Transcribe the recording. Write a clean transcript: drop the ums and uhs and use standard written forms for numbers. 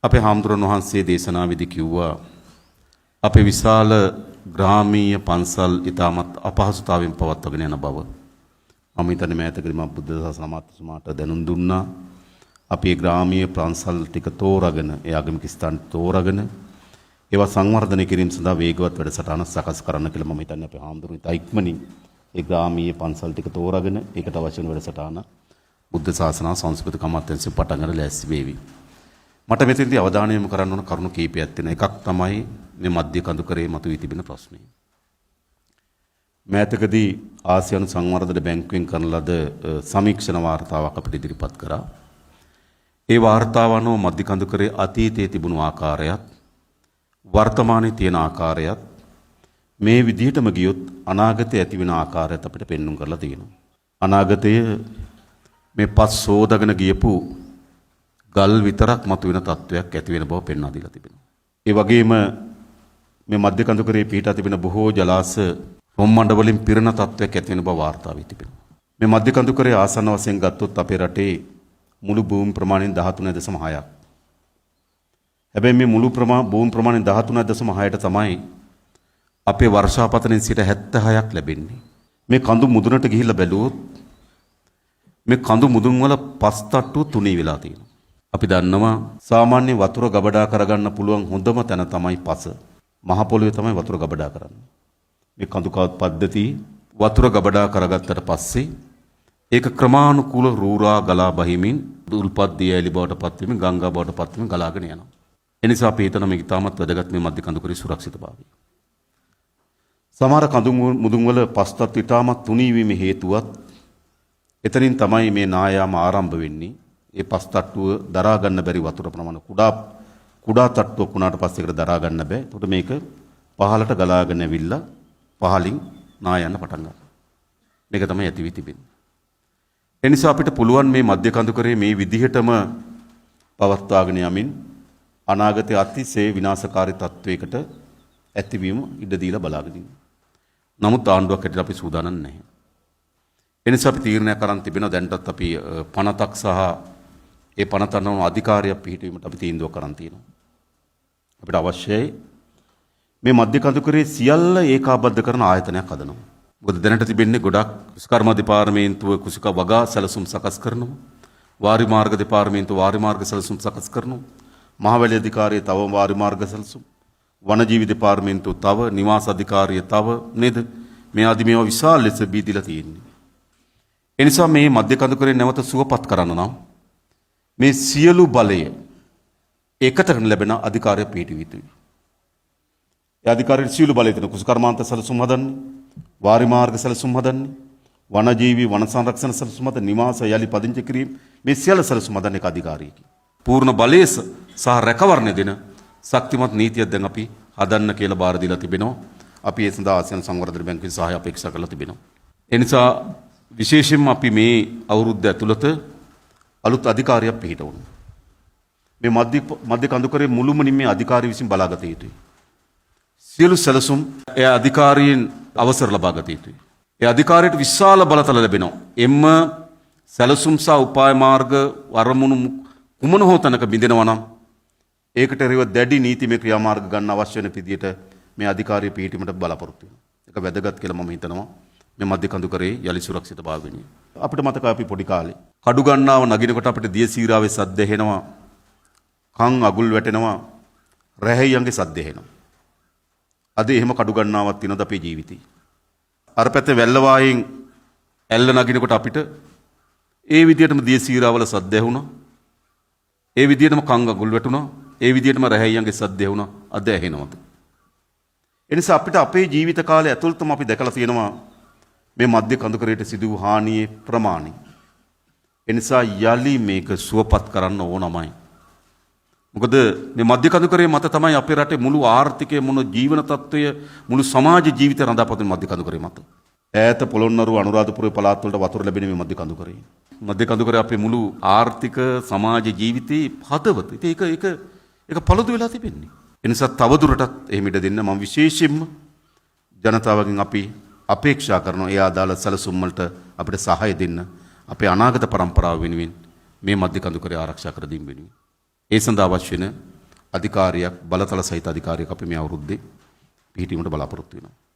අපේ හාමුදුරන් වහන්සේ දේශනාවේදී කිව්වා අපේ විශාල ග්‍රාමීය පන්සල් ඉතාමත් අපහසුතාවයෙන් පවත්වාගෙන යන බව. මම හිතන්නේ මෑතකදී මම බුද්ධ ශාසන අමාත්‍යතුමාට දැනුම් දුන්නා. අපේ ග්‍රාමීය පන්සල් ටික තෝරාගෙන, ඒ ආගමික ස්ථාන තෝරාගෙන ඒවා සංවර්ධනය කිරීම සඳහා වේගවත් වැඩසටහන සකස් කරන්න කියලා මම හිතන්නේ අපේ හාමුදුරුවෝ ඉතා ඉක්මනින් ඒ ග්‍රාමීය පන්සල් ටික තෝරාගෙන ඒකට අවශ්‍ය වෙන වැඩසටහන බුද්ධ ශාසන සංස්කෘතික අමාත්‍යාංශයෙන් පටන් ගන්න ලෑස්ති වේවි. මට මෙතෙන්දී අවධානය යොමු කරන්න ඕන කරුණු කීපයක් තියෙනවා. එකක් තමයි මේ මධ්‍ය කඳුකරේ මතුවී තිබෙන ප්‍රශ්නය. මෑතකදී ආසියානු සංවර්ධන බැංකුවෙන් කරන ලද සමීක්ෂණ වාර්තාවක් අපිට ඉදිරිපත් කරා. ඒ වාර්තාව අනුව මධ්‍ය කඳුකරේ අතීතයේ තිබුණු ආකාරයත් වර්තමානයේ තියෙන ආකාරයත් මේ විදිහටම ගියොත් අනාගතයේ ඇති වෙන ආකාරයත් අපිට පෙන්වුම් කරලා තියෙනවා. අනාගතයේ මේ පස් සෝදගෙන ගියපු ගල් විතරක් මතුවෙන තත්වයක් ඇති වෙන බව පෙන්වා දීලා තිබෙනවා. ඒ වගේම මේ මධ්‍ය කඳුකරේ පිහිටා තිබෙන බොහෝ ජලාශ රොම් මණ්ඩ වලින් පිරෙන තත්වයක් ඇති වෙන බව වාර්තා වී තිබෙනවා. මේ මධ්‍ය කඳුකරේ ආසන්න වශයෙන් ගත්තොත් අපේ රටේ මුළු භූමි ප්‍රමාණයෙන් 13.6ක්. හැබැයි මේ මුළු භූමි ප්‍රමාණයෙන් 13.6ට තමයි අපේ වර්ෂාපතනෙන් 76ක් ලැබෙන්නේ. මේ කඳු මුදුනට ගිහිල්ලා බැලුවොත් මේ කඳු මුදුන් වල පස් තට්ටු තුනී වෙලා තියෙනවා. අපි දන්නවා සාමාන්‍ය වතුර ගබඩා කරගන්න පුළුවන් හොඳම තැන තමයි පස. මහ පොළොවේ තමයි වතුර ගබඩා කරන්නේ. මේ කඳුකාවත් පද්ධතිය වතුර ගබඩා කරගත්තට පස්සේ ඒක ක්‍රමානුකූල රූරා ගලා බහිමින් උල්පත් දියඇලි බවට පත් වෙමින් ගංගා බවට පත් වෙමින් ගලාගෙන යනවා. ඒ නිසා අපි හිතන මේක තාමත් වැදගත් මේ මධ්‍ය කඳුකරේ සුරක්ෂිතභාවය. සමහර කඳු මුදුන් වල පස් තත්ත්ව ඉතාමත් තුනී වීම හේතුවත් එතනින් තමයි මේ නායාම ආරම්භ වෙන්නේ. ඒ පස් තට්ටුව දරා ගන්න බැරි වතුර ප්‍රමාණ කුඩා තට්ටුවක් වුණාට පස්සේ ඒකට දරා ගන්න බෑ. එතකොට මේක පහළට ගලාගෙන ඇවිල්ලා පහලින් නායන්න පටන් ගන්නවා. මේක තමයි ඇති වී තිබෙන්නේ. ඒ නිසා අපිට පුළුවන් මේ මධ්‍ය කඳුකරේ මේ විදිහටම පවත්වාගෙන යමින් අනාගතයේ අතිශය විනාශකාරී තත්වයකට ඇතිවීම ඉඩ දීලා බලාගෙන ඉන්න. නමුත් ආණ්ඩුවක් හැටියට අපි සූදානම් නැහැ. ඒ නිසා අපි තීරණයක් කරන් තිබෙනවා දැන්ටත් අපි පනතක් සහ ඒ පනත අනුව අධිකාරියක් පිහිටවීමට අපි තීන්දුවක් කරන් තියෙනවා. අපිට අවශ්‍යයි මේ මධ්‍ය කඳුකරේ සියල්ල ඒකාබද්ධ කරන ආයතනයක් හදනවා. මොකද දැනට තිබෙන්නේ ගොඩක් කෘෂිකර්ම දෙපාර්තමේන්තුව කුසික වගා සැලසුම් සකස් කරනවා. වාරි මාර්ග දෙපාර්තමේන්තුව වාරි මාර්ග සැලසුම් සකස් කරනවා. මහවැලි අධිකාරිය තව වාරි මාර්ග සැලසුම්. වනජීවි දෙපාර්තමේන්තුව තව, නිවාස අධිකාරිය තව නේද? මේ ආදී මේවා විශාල ලෙස බීදිලා තියෙන්නේ. ඒ නිසා මේ මධ්‍ය කඳුකරේ නැවත සුවපත් කරන්න නම් මේ සියලු බලය එකට ලැබෙන අධිකාරිය පිහිටවිය යුතුයි. ඒ අධිකාරියට සියලු බලය දෙන කුසකර්මාන්ත සැලසුම් හදන්නේ, වාරි මාර්ග සැලසුම් හදන්නේ, වනජීවි වන සංරක්ෂණ සැලසුම් හදන්නේ, නිවාස යලි පදිංචි කිරීම මේ සියලු සැලසුම් හදන්නේ එක අධිකාරියකි. පූර්ණ බලය සහ රැකවරණය දෙන ශක්තිමත් නීතියක් දැන් අපි හදන්න කියලා බාර දීලා තිබෙනවා. අපි ඒ සඳහා ආසියානු සංවර්ධන බැංකුවෙන් සහාය අපේක්ෂා කරලා තිබෙනවා. ඒ නිසා විශේෂයෙන්ම අපි මේ අවුරුද්ද ඇතුළත අලුත් අධිකාරියක් පිහිටවුණා. මේ මධ්‍ය කඳුකරේ මුළුමනින් මේ අධිකාරිය විසින් බලාගත යුතුයි. සියලු සැලසුම් ඒ අධිකාරියෙන් අවසර ලබා ගත යුතුයි. ඒ අධිකාරියට විශාල බලතල ලැබෙනවා. එම්ම සැලසුම් සහ උපාය මාර්ග වරමුණු කුමන හෝ තැනක බිඳෙනවා නම් ඒකට එරෙහිව දැඩි නීතිමය ක්‍රියාමාර්ග ගන්න අවශ්‍ය වෙන විදිහට මේ අධිකාරිය පිහිටීමට බලාපොරොත්තු වෙනවා. ඒක වැදගත් කියලා මම හිතනවා. මේ මධ්‍ය කඳුකරේ යලි සුරක්ෂිතභාවය වෙනුවෙන්. අපිට මතකයි අපි පොඩි කාලේ කඩු ගන්නාව නගිනකොට අපිට දිය සීරාවේ සද්ද ඇහෙනවා. කන් අගුල් වැටෙනවා. රැහැයියන්ගේ සද්ද ඇහෙනවා. අද එහෙම කඩු ගන්නාවක් තියෙනවද අපේ ජීවිතේ? අර පැත්තේ වැල්ලවායෙන් ඇල්ල නගිනකොට අපිට ඒ විදිහටම දිය සීරාවල සද්ද ඇහුණා. ඒ විදිහටම කන් අගුල් වැටුණා. ඒ විදිහටම රැහැයියන්ගේ සද්ද ඇහුණා. අද ඇහෙනවද? ඒ නිසා අපිට අපේ ජීවිත කාලය ඇතුළතම අපි දැකලා තියෙනවා මේ මධ්‍ය කඳුකරේට සිදු වූ හානියේ ප්‍රමාණය. ඒ නිසා යලි මේක සුවපත් කරන්න ඕනමයි. මොකද මේ මධ්‍ය කඳුකරේ මත තමයි අපේ රටේ මුළු ආර්ථිකය, මුළු ජීවන තත්ත්වය, මුළු සමාජ ජීවිතය රඳාපවතින මධ්‍ය කඳුකරේ මත. ඈත පොළොන්නරුව අනුරාධපුරේ පළාත් වලට වතුර ලැබෙන මේ මධ්‍ය කඳුකරේ. මධ්‍ය කඳුකරේ අපේ මුළු ආර්ථික සමාජ ජීවිතේ හදවත. ඒක පළදු වෙලා තිබෙන්නේ. ඒ නිසා තවදුරටත් එහෙම ඉඩ දෙන්න මම විශේෂයෙන්ම ජනතාවගෙන් අපි අපේක්ෂා කරනවා. ඒ ආදාළ සැලසුම් වලට අපිට සහාය දෙන්න. අපේ අනාගත පරම්පරාව වෙනුවෙන් මේ මධ්‍ය කඳුකරේ ආරක්ෂා කර දීම වෙනුවෙන්. ඒ සඳහා අවශ්‍ය වෙන අධිකාරියක් බලතල සහිත අධිකාරියක් අපි මේ අවුරුද්දේ පිහිටීමට බලාපොරොත්තු වෙනවා.